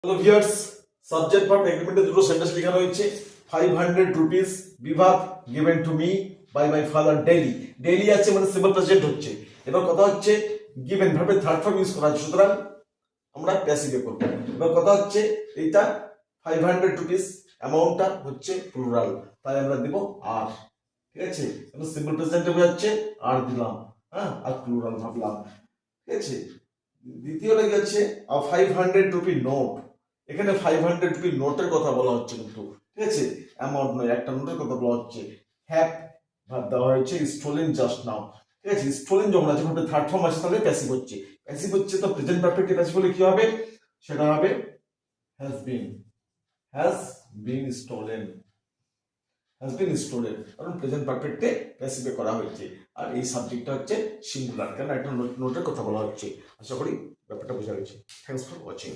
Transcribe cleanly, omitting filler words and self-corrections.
Hello viewers, subject verb এগ্রিমেন্টে দুটো sentence লেখা রয়েছে। 500 রুপিস বিভাগ given to me by my father daily. Daily আছে মানে সিম্পল প্রেজেন্ট হচ্ছে। এবার কথা হচ্ছে গিভেন ভার্বের থার্ড ফর্ম ইউজ করা আছে, সুতরাং আমরা প্যাসিভে করব। এবার কথা হচ্ছে এইটা 500 রুপিস অ্যামাউন্টটা হচ্ছে প্লুরাল, তাই আমরা দেব আর। ঠিক আছে, এবার সিম্পল প্রেজেন্টে বোঝাচ্ছে আর দিলাম, হ্যাঁ, আর প্লুরাল ভাবলাম। ঠিক আছে, দ্বিতীয় লেগে আছে 500 রুপি নোট। এখানে 500 রুপি নোটের কথা বলা হচ্ছে, কিন্তু ঠিক আছে অ্যামাউন্ট নয়, একটা নোটের কথা বলা হচ্ছে। হ্যাভ ভাব দেওয়া হয়েছে স্টোলেন জাস্ট নাও। ঠিক আছে, স্টোলেন যখন আছে ভাবে থার্ড ফর্ম আছে, তাহলে প্যাসিভ হচ্ছে। প্যাসিভ হচ্ছে তো প্রেজেন্ট পারফেক্টে প্যাসিভ হলে কি হবে? সেটা হবে has been stolen. Has been stolen কারণ প্রেজেন্ট পারফেক্টে প্যাসিভে করা হয়েছে। আর এই সাবজেক্টটা হচ্ছে সিঙ্গুলার, কারণ একটা নোটের কথা বলা হচ্ছে। আশা করি ব্যাপারটা বোঝা গেছে। Thanks for watching.